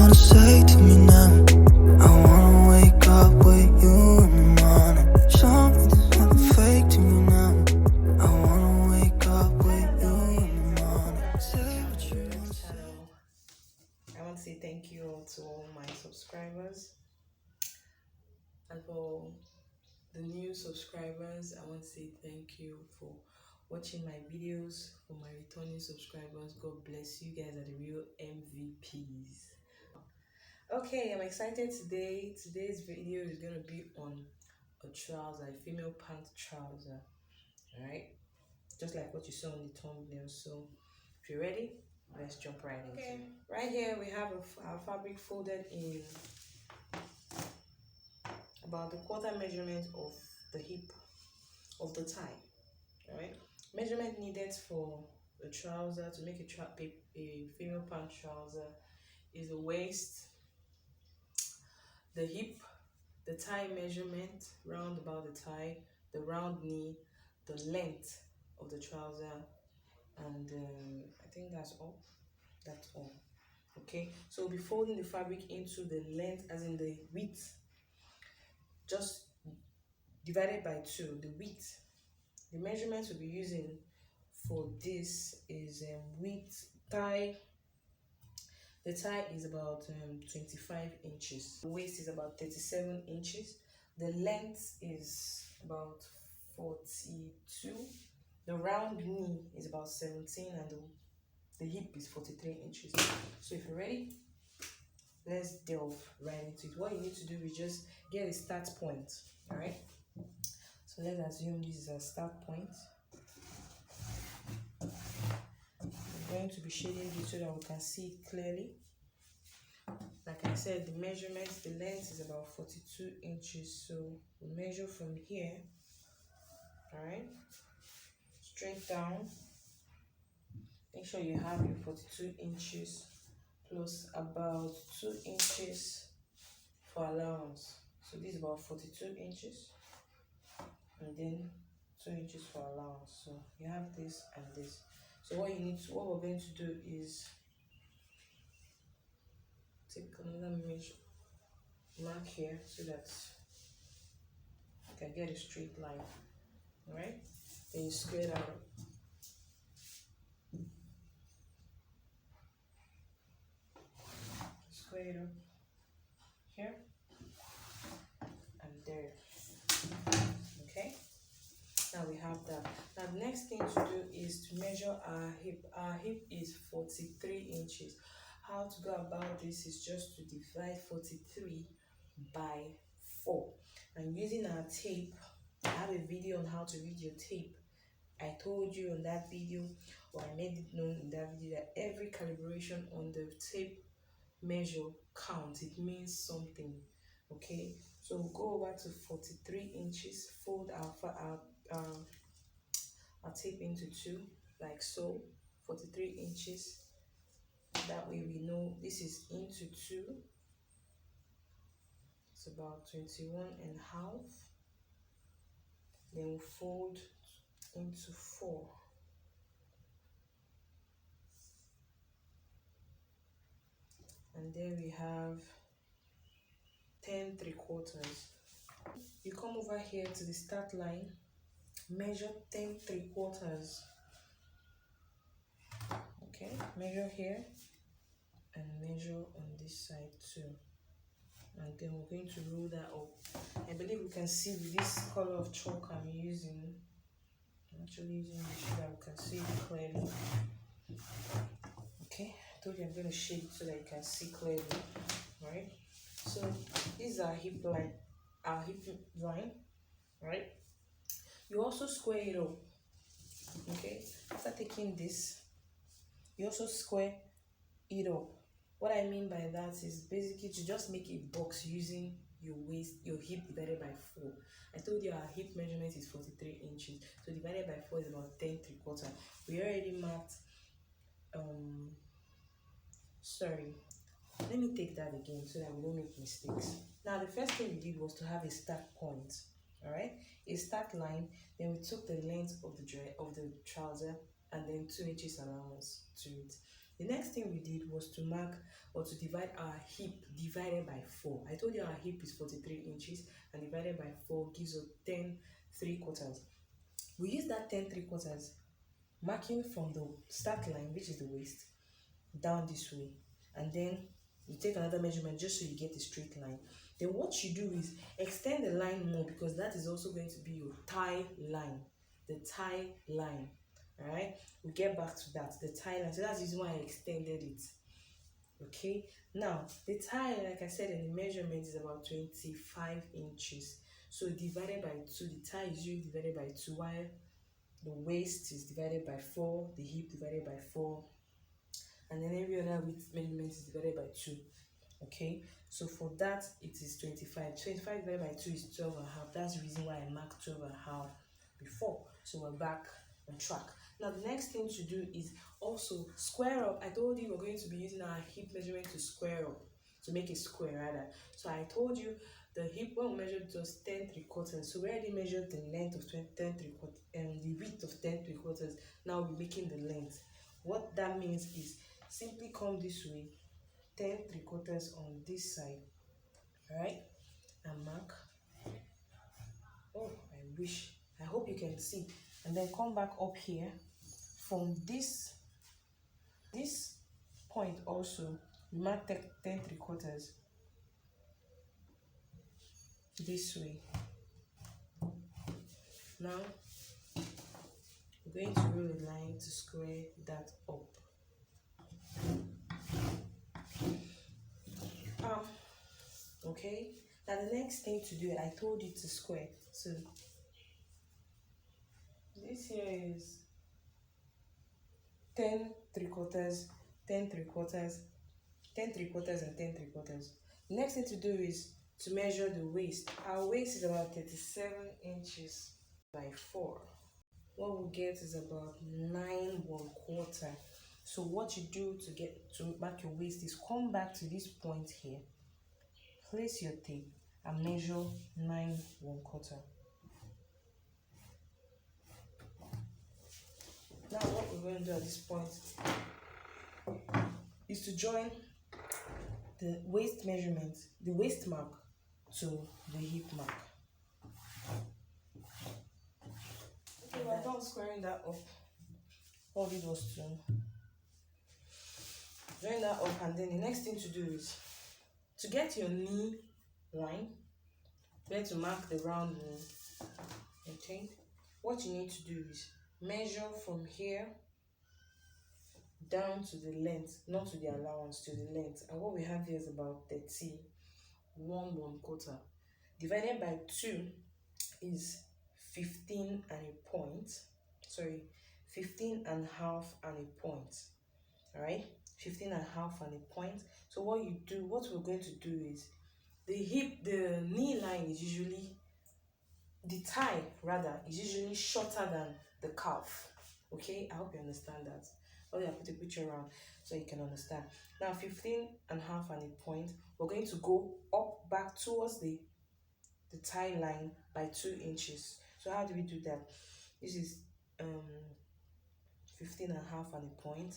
wanna say to me now? I wanna wake up with you in the morning. Show me there's nothing fake to me now. I wanna wake up with you in the morning. Say what you want to say. I want to say thank you all to all my subscribers, and for the new subscribers, I want to say thank you for watching my videos. For my returning subscribers, God bless you. Guys are the real MVPs. Okay, I'm excited today. Today's video is going to be on a trouser, a female pant trouser. All right, just like what you saw on the thumbnail. So if you're ready, let's jump right in. Okay, right here we have our fabric folded in about the quarter measurement of the hip of the tie. All right, measurement needed for a trouser to make a female pant trouser is the waist, the hip, the tie measurement, round about the tie, the round knee, the length of the trouser, and I think that's all. That's all. Okay, so we'll be folding the fabric into the length, as in the width, just divided by 2. The width, the measurements we'll be using for this is width tie. The tie is about 25 inches. The waist is about 37 inches. The length is about 42. The round knee is about 17, and the hip is 43 inches. So if you're ready, let's delve right into it. What you need to do is just get a start point. All right, so let's assume this is a start point. I'm going to be shading this so that we can see it clearly. Like I said, the measurements, the length is about 42 inches. So we measure from here, all right, straight down. Make sure you have your 42 inches plus about 2 inches for allowance. So this is about 42 inches, and then 2 inches for allowance. So you have this and this. So what we're going to do is take another mark here so that you can get a straight line. All right, then you square that up. Square it up here and there. Okay, now we have that. Now the next thing to do is to measure our hip. Our hip is 43 inches. How to go about this is just to divide 43 by 4. And using our tape, I have a video on how to read your tape. I told you on that video, or I made it known in that video, that every calibration on the tape measure counts. It means something. Okay, so we'll go over to 43 inches, fold our tape into 2, like so. 43 inches. That way we know this is into 2. It's about 21 and a half. Then we'll fold into 4. And then we have 10 3/4. You come over here to the start line, measure 10 3/4. Okay, measure here and measure on this side too. And then we're going to roll that up. I believe we can see with this color of chalk I'm using. I'm actually using this so that we can see it clearly. Okay, I told you I'm going to shade it so that you can see clearly. Alright, so this is our hip line, right? You also square it up. Okay, after taking this, you also square it up. What I mean by that is basically to just make a box using your waist, your hip divided by 4. I told you our hip measurement is 43 inches, so divided by 4 is about 10 3/4. We already marked. Sorry, let me take that again so that we don't make mistakes. Now the first thing we did was to have a start point. All right, a start line. Then we took the length of the trouser and then 2 inches allowance to it. The next thing we did was to mark or to divide our hip divided by 4. I told you our hip is 43 inches and divided by 4 gives us 10 3/4. We use that 10 3/4 marking from the start line, which is the waist, down this way, and then you take another measurement just so you get a straight line. Then what you do is extend the line more, because that is also going to be your thigh line, the thigh line. All right, we'll get back to that, the thigh line. So that's the reason why I extended it. Okay, now the thigh, like I said, in the measurement is about 25 inches. So divided by 2, the thigh is usually divided by 2, while the waist is divided by 4, the hip divided by 4, and then every other width measurement is divided by 2. Okay, so for that it is 25. 25 divided by 2 is 12 and a half. That's the reason why I marked 12 and a half before. So we're back on track. Now the next thing to do is also square up. I told you we're going to be using our hip measurement to square up, to make a square rather. So I told you the hip, when we measured, it was 10 3/4. So we already measured the length of 10 3/4 and the width of 10 3/4. Now we're making the length. What that means is simply come this way, 10 3/4 on this side, all right, and mark. Oh, I hope you can see. And then come back up here from this point also, you mark 10 3/4 this way. Now we're going to roll a line to square that up. Okay, now the next thing to do, I told you to square. So this here is 10 3/4, 10 3/4, 10 3/4, and 10 3/4. The next thing to do is to measure the waist. Our waist is about 37 inches by 4. What we'll get is about 9 1/4. So what you do to mark your waist is come back to this point here, place your tape and measure 9 1/4. Now what we're going to do at this point is to join the waist measurement, the waist mark, to the hip mark. Okay, we're done squaring that up. All it was to join that up, and then the next thing to do is to get your knee line, then to mark the round knee. Okay, what you need to do is measure from here down to the length, not to the allowance, to the length. And what we have here is about 31 1/4. Divided by 2 is 15 and a point. Sorry, 15 and a half and a point. All right, 15 and a half and a point. So what we're going to do is the knee line is usually, the thigh rather, is usually shorter than the calf. Okay, I hope you understand that. I'll put a picture around so you can understand. Now 15 and a half and a point, we're going to go up back towards the thigh line by 2 inches. So how do we do that? This is 15 and a half and a point.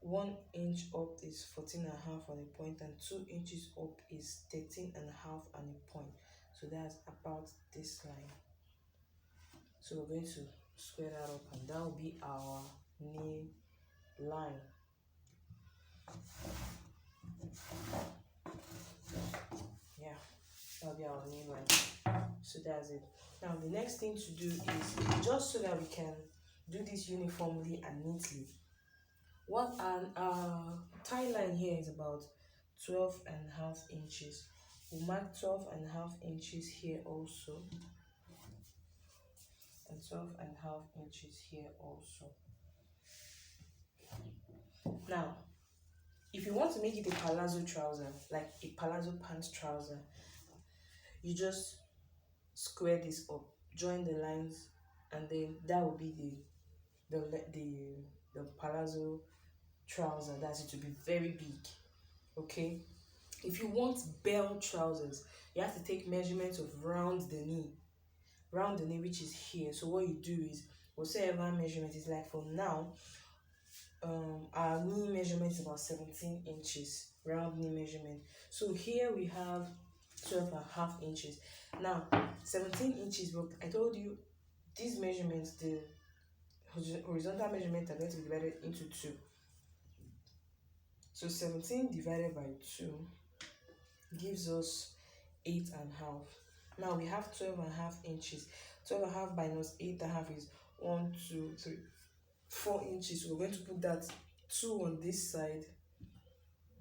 1 inch up is 14 and a half and a point, and 2 inches up is 13 and a half and a point. So that's about this line. So we're going to square that up, and that will be our knee line. Yeah, that'll be our knee line. So that's it. Now the next thing to do is, just so that we can do this uniformly and neatly, what our thigh line here is about 12 and a half inches. We'll mark 12 and a half inches here also, and 12 and a half inches here also. Now if you want to make it a palazzo trouser, like a palazzo pants trouser, you just square this up, join the lines, and then that will be the palazzo trouser. That's it, to be very big. Okay, if you want bell trousers, you have to take measurements of round the knee, which is here. So what you do is, whatever measurement is, like from now, our knee measurement is about 17 inches, round knee measurement. So here we have 12.5 inches. Now 17 inches, but I told you these measurements, the horizontal measurements are going to be divided into two. So 17 divided by 2 gives us 8.5. Now we have 12.5 inches. 12.5 minus 8.5 is 1, 2, 3, 4 inches. We're going to put that 2 on this side,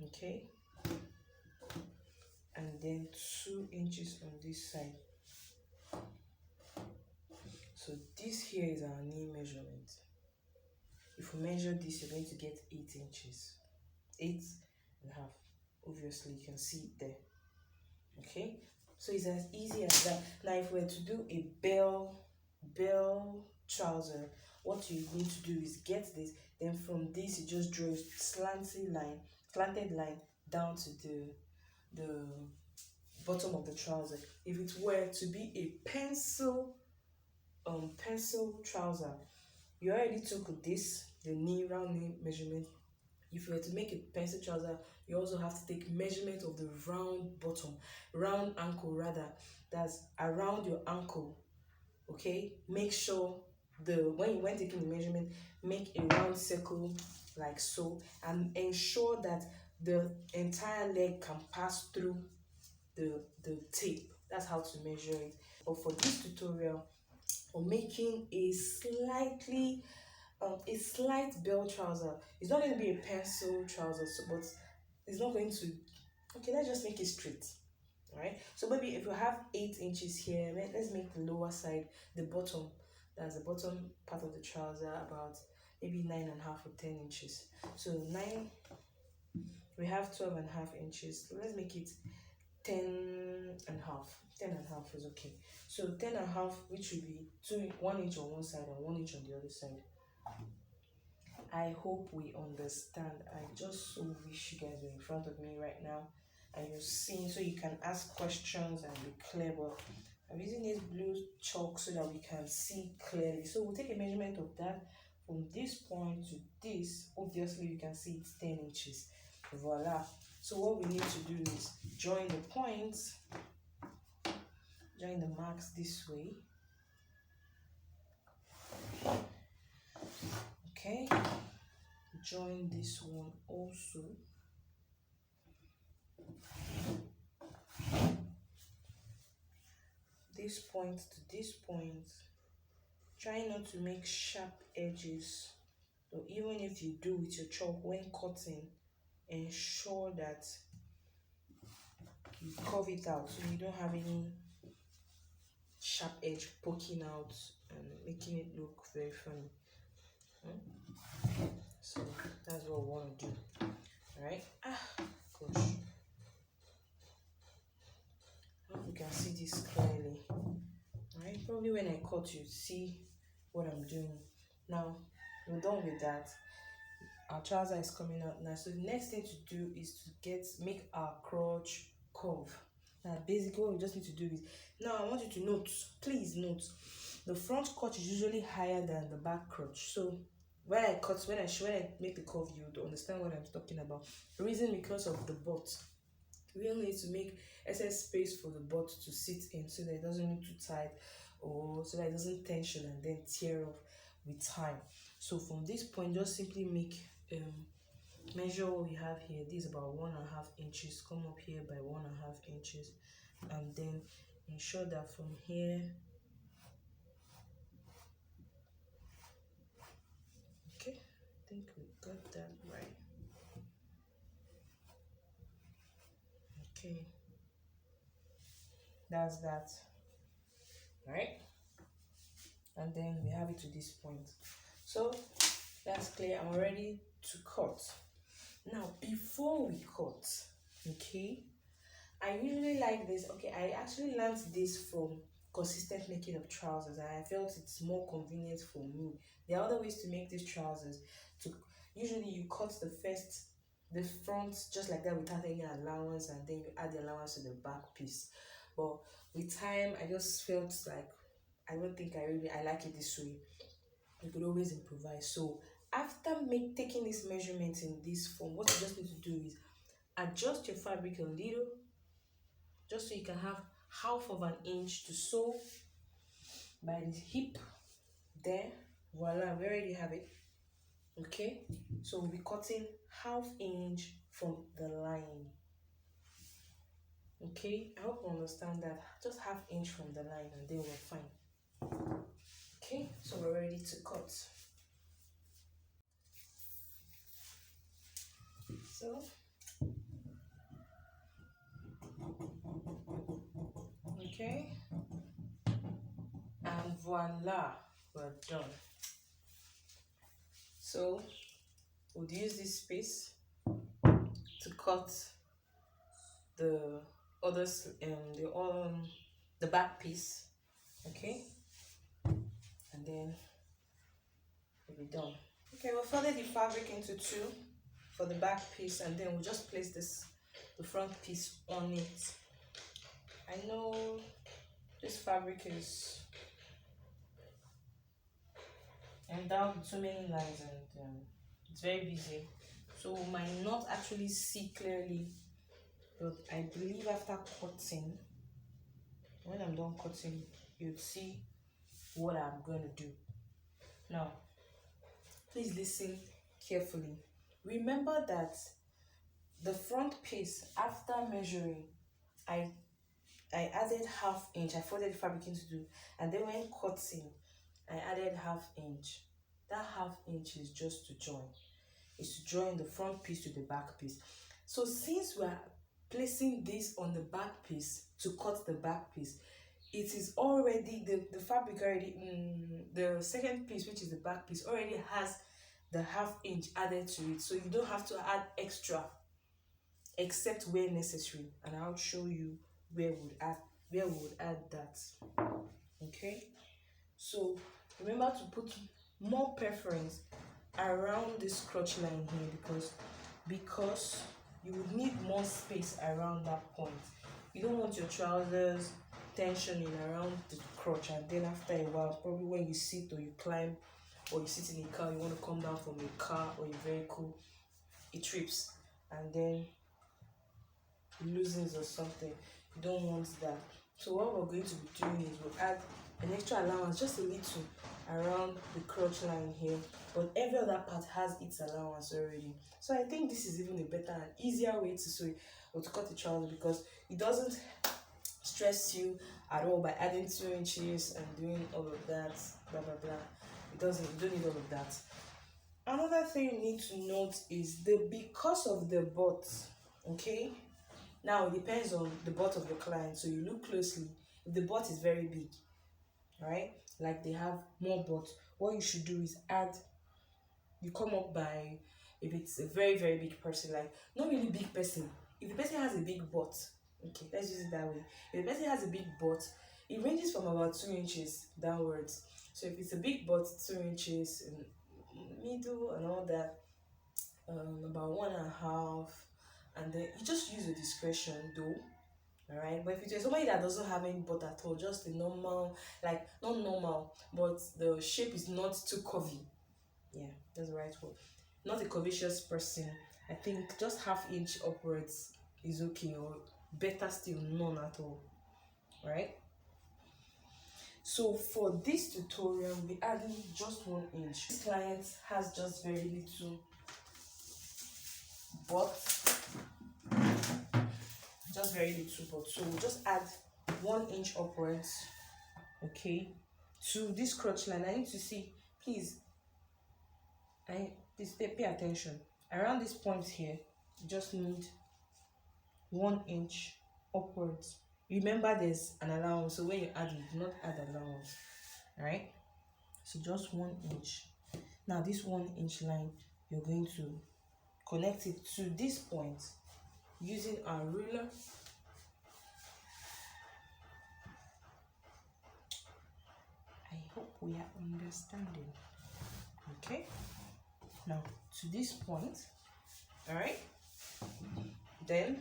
okay, and then 2 inches on this side. So this here is our knee measurement. If we measure this, you're going to get 8 inches, 8.5. Obviously you can see it there, okay. So it's as easy as that. Now if we were to do a bell trouser, what you need to do is get this, then from this you just draw a slanted line down to the bottom of the trouser. If it were to be a pencil trouser, you already took this, the round knee measurement. If you were to make a pencil trouser, you also have to take measurement of the round ankle rather, that's around your ankle, okay. Make sure when taking the measurement, make a round circle like so, and ensure that the entire leg can pass through the tape. That's how to measure it. But for this tutorial, we're making a slight bell trouser. It's not going to be a pencil trouser, so, but it's not going to, okay, let's just make it straight. All right, so maybe if you have 8 inches here, let's make the lower side, the bottom, that's the bottom part of the trouser, about maybe 9.5 or 10 inches. So 9, we have 12.5 inches, so let's make it 10.5. 10.5 is okay. So 10.5, which will be 1 inch on one side and 1 inch on the other side. I hope we understand. I just so wish you guys were in front of me right now and you're seeing, so you can ask questions and be clear. But I'm using this blue chalk so that we can see clearly. So we'll take a measurement of that from this point to this. Obviously you can see it's 10 inches. Voila. So what we need to do is join the points, join the marks this way, okay. Join this one also, this point to this point. Try not to make sharp edges, or even if you do with your chalk when cutting, ensure that you curve it out so you don't have any sharp edge poking out and making it look very funny. So that's what we want to do. All right. Gosh, I hope you can see this clearly. All right, probably when I cut you see what I'm doing. Now we're done with that. Our trouser is coming out now, so the next thing to do is to make our crotch curve. Now basically what we just need to do is, now I want you to note, please note, the front crotch is usually higher than the back crotch. So when I make the curve, you would understand what I'm talking about. The reason, because of the butt. We will need to make excess space for the butt to sit in so that it doesn't look too tight, or so that it doesn't tension and then tear off with time. So from this point, just simply measure what we have here. This is about 1.5 inches. Come up here by 1.5 inches, and then ensure that from here, okay, I think we got that right. Okay, that's that, right? And then we have it to this point. So that's clear. I'm ready to cut. Now before we cut, okay, I usually like this. Okay, I actually learned this from consistent making of trousers, and I felt it's more convenient for me. There are other ways to make these trousers. Usually you cut the front just like that without any allowance, and then you add the allowance to the back piece. But with time, I just felt like I don't think I like it this way. You could always improvise. So After taking this measurement in this form, what you just need to do is adjust your fabric a little, just so you can have half of an inch to sew by the hip there. Voila, we already have it. Okay, so we'll be cutting half inch from the line. Okay, I hope you understand that. Just half inch from the line and then we're fine. Okay, so we're ready to cut. So okay, and voila, we're done. So we'll use this space to cut the others, the back piece. Okay, and then we'll be done. Okay, we'll fold the fabric into two for the back piece, and then we'll just place the front piece on it. I know this fabric is endowed with so many lines and it's very busy, so we might not actually see clearly, but I believe after cutting, when I'm done cutting, you'll see what I'm going to do. Now, please listen carefully. Remember that the front piece, after measuring, I added half inch. I folded the fabric into two, and then when cutting, I added half inch. That half inch is just to join. It's to join the front piece to the back piece. So since we are placing this on the back piece to cut the back piece, it is already the fabric already the second piece, which is the back piece, already has the half inch added to it, so you don't have to add extra except where necessary, and I'll show you where we would add that. Okay, so remember to put more preference around this crotch line here, because you would need more space around that point. You don't want your trousers tensioning around the crotch, and then after a while, probably when you sit or you climb or you sit in a car, you want to come down from a car or a vehicle, it trips and then it loosens or something. You don't want that. So what we're going to be doing is we'll add an extra allowance, just a little, around the crotch line here, but every other part has its allowance already. So I think this is even a better and easier way to sew it or to cut the trouser, because it doesn't stress you at all by adding 2 inches and doing all of that, blah blah blah. You don't need all of that. Another thing you need to note is because of the butt. Okay, now it depends on the butt of your client, so you look closely. If the butt is very big, right, like they have more butt, what you should do is you come up by, if it's a very very big person, like not really big person, if the person has a big butt, okay, let's use it that way. If the person has a big butt, it ranges from about 2 inches downwards. So if it's a big butt, 2 inches in middle and all that, about 1.5, and then you just use your discretion though. All right, but if it's somebody that doesn't have any butt at all, just a normal, like not normal, but the shape is not too curvy, yeah, that's the right word, not a curvaceous person, I think just half inch upwards is okay, or better still, none at all. Right, so for this tutorial we're adding just 1 inch. This client has just very little butt, just very little butt, so we'll just add 1 inch upwards, okay, to this crotch line. I need to see, please pay attention. Around this point here, you just need 1 inch upwards. Remember there's an allowance, so when you add, you do not add allowance. All right, so just 1 inch. Now this 1 inch line, you're going to connect it to this point using our ruler. I hope we are understanding. Okay, now to this point. All right, then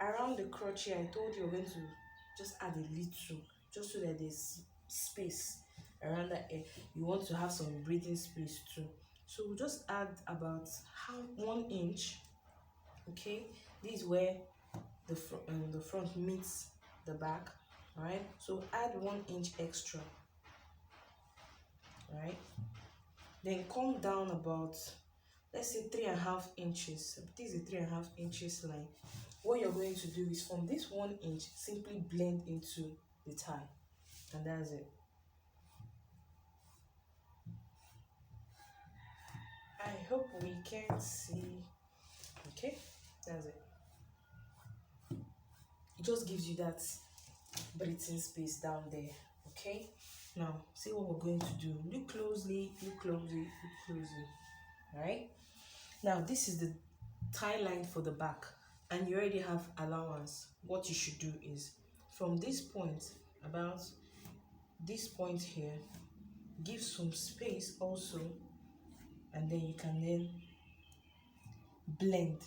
around the crotch here, I told you we're going to just add a little, just so that there's space around that area. You want to have some breathing space too. So we'll just add about 1 inch. Okay, this is where the front meets the back. All right, so add 1 inch extra. All right, then come down about, let's say, 3.5 inches. This is a 3.5 inches line. What you're going to do is from this 1 inch, simply blend into the tie, and that's it. I hope we can see. Okay, that's it. It just gives you that breathing space down there. Okay, now see what we're going to do. Look closely, look closely, look closely. All right, now this is the tie line for the back, and you already have allowance. What you should do is from this point, about this point here, give some space also, and then you can then blend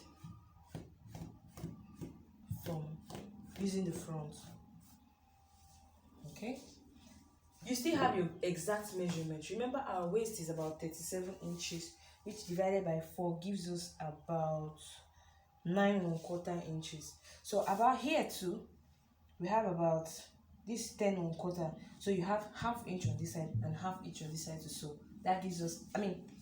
from using the front. Okay, you still have your exact measurement. Remember, our waist is about 37 inches, which divided by 4 gives us about 9.25 inches. So about here too, we have about this 10.25. So you have 1/2 inch on this side and 1/2 inch on this side to sew. That gives us,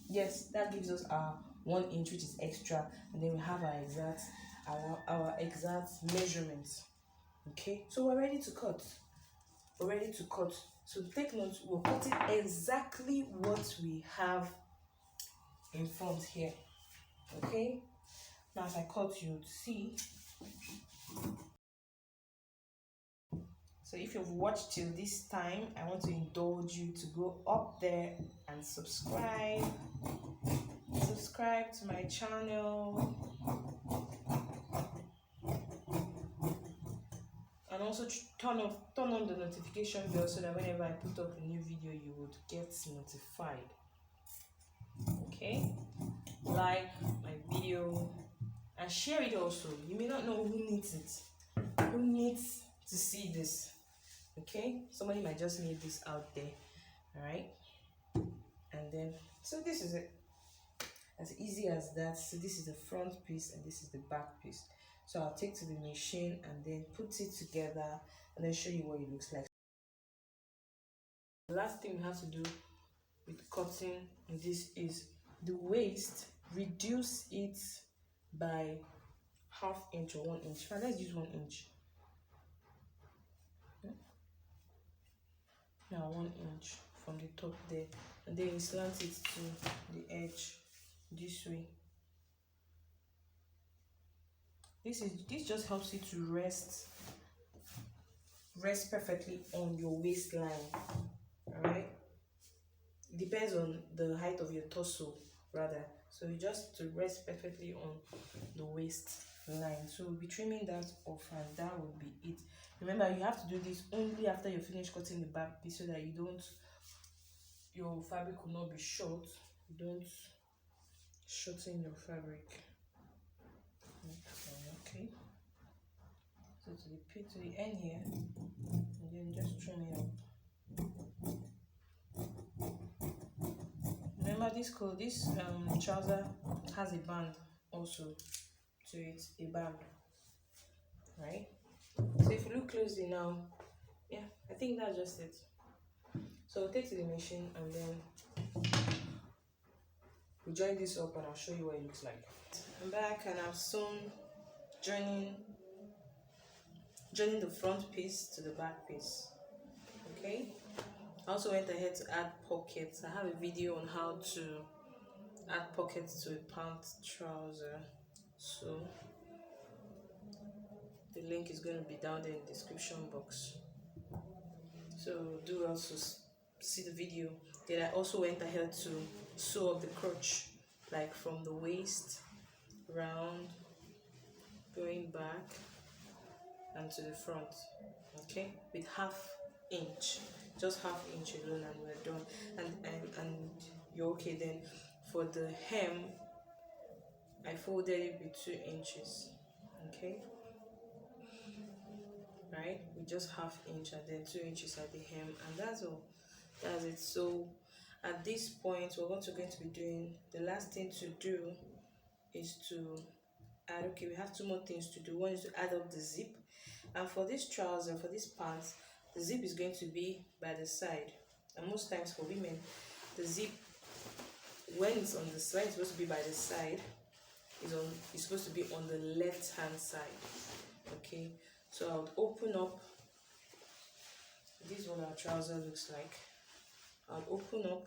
yes, that gives us our 1 inch, which is extra, and then we have our exact measurements. Okay, so we're ready to cut. We're ready to cut. So take note, we're cutting exactly what we have in front here. Okay, now as I cut, you'd see. So if you've watched till this time, I want to indulge you to go up there and subscribe to my channel, and also turn on the notification bell so that whenever I put up a new video, you would get notified. Okay, like my video and share it also. You may not know who needs it, who needs to see this. Okay, somebody might just need this out there. All right, and then so this is it, as easy as that. So this is the front piece and this is the back piece. So I'll take to the machine and then put it together and then show you what it looks like. The last thing we have to do with cutting this is the waist. Reduce it by 1/2 inch or 1 inch. Let's use 1 inch. Now 1 inch from the top there, and then you slant it to the edge this way. This just helps you to rest perfectly on your waistline. All right, it depends on the height of your torso rather, so you just to rest perfectly on the waistline. So we'll be trimming that off, and that will be it. Remember, you have to do this only after you finish cutting the back piece so that your fabric will not be short. You don't shorten your fabric. Okay, so to the end here, and then just trim it up. Remember, this trouser has a band also to it, a band, right? So if you look closely now, yeah, I think that's just it. So I'll take to the machine and then we'll join this up and I'll show you what it looks like. I'm back and I've sewn, joining the front piece to the back piece. Okay, I also went ahead to add pockets. I have a video on how to add pockets to a pant trouser, so the link is going to be down there in the description box. So do also see the video. Then I also went ahead to sew up the crotch, like from the waist round, going back and to the front. Okay, with 1/2 inch, just 1/2 inch alone, and we're done. And you're okay. Then for the hem, I folded it with 2 inches. Okay, right, with just 1/2 inch and then 2 inches at the hem, and that's all. That's it. So at this point, what we're going to be doing, the last thing to do is to add, okay, we have two more things to do. One is to add up the zip, and for this trouser, for this pants, the zip is going to be by the side. And most times for women, the zip, when it's on the side, it's supposed to be by the side, it's supposed to be on the left hand side. Okay, so I would open up. This is what our trouser looks like. I'll open up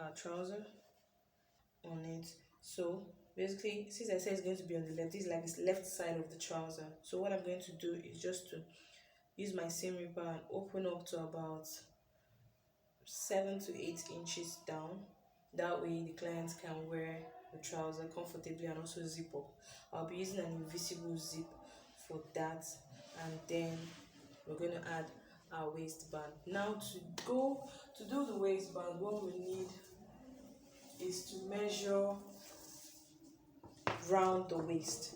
our trouser on it. So basically, since I said it's going to be on the left, this is like this left side of the trouser. So what I'm going to do is just to use my seam ripper and open up to about 7 to 8 inches down. That way the client can wear the trouser comfortably and also zip up. I'll be using an invisible zip for that, and then we're going to add our waistband. Now to do the waistband, what we need is to measure round the waist.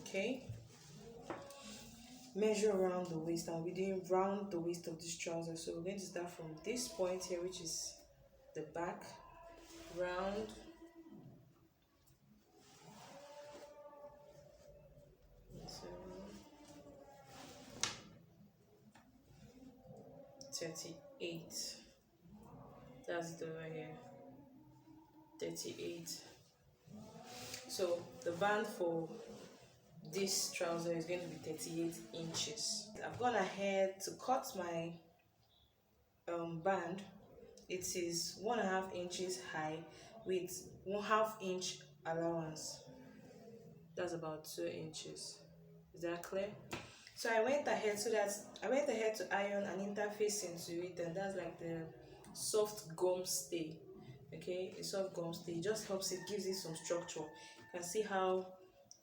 Okay, measure around the waist. I'll be doing round the waist of this trouser. So we're going to start from this point here, which is the back, round, 38. That's the right here, 38. So the band for this trouser is going to be 38 inches. I've gone ahead to cut my band. It is 1.5 inches high with 1/2 inch allowance. That's about 2 inches. Is that clear? So I went ahead to iron an interface into it, and that's like the soft gum stay. Okay, a soft gum stay, it just helps, it gives it some structure. You can see how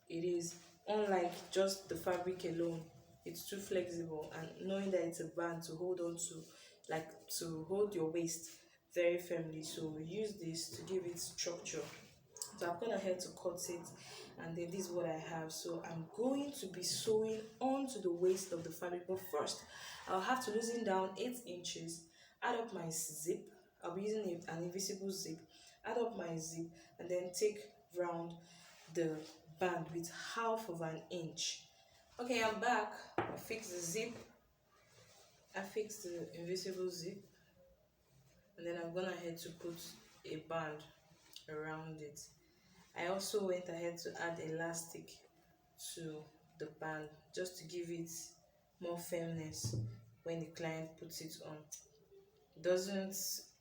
it is, unlike just the fabric alone, it's too flexible, and knowing that it's a band to hold on to, like to hold your waist very firmly. So we use this to give it structure. So I've gone ahead to cut it, and then this is what I have. So I'm going to be sewing onto the waist of the fabric, but first I'll have to loosen down 8 inches, add up my zip. I'll be using an invisible zip, add up my zip, and then take round the band with 1/2 inch. Okay, I'm back. I fixed the zip, I fixed the invisible zip, and then I've gone ahead to put a band around it. I also went ahead to add elastic to the band just to give it more firmness when the client puts it on.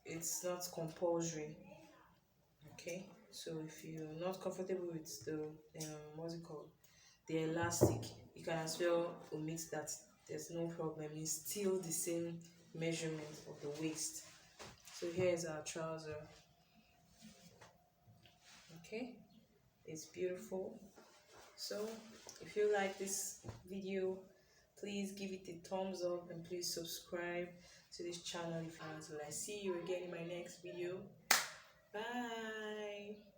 It's not compulsory. Okay, so if you're not comfortable with the what's it called, the elastic, you can as well omit that. There's no problem, it's still the same measurement of the waist. So here's our trouser. Okay, it's beautiful. So if you like this video, please give it a thumbs up, and please subscribe to this channel if you want to. I see you again in my next video. Bye.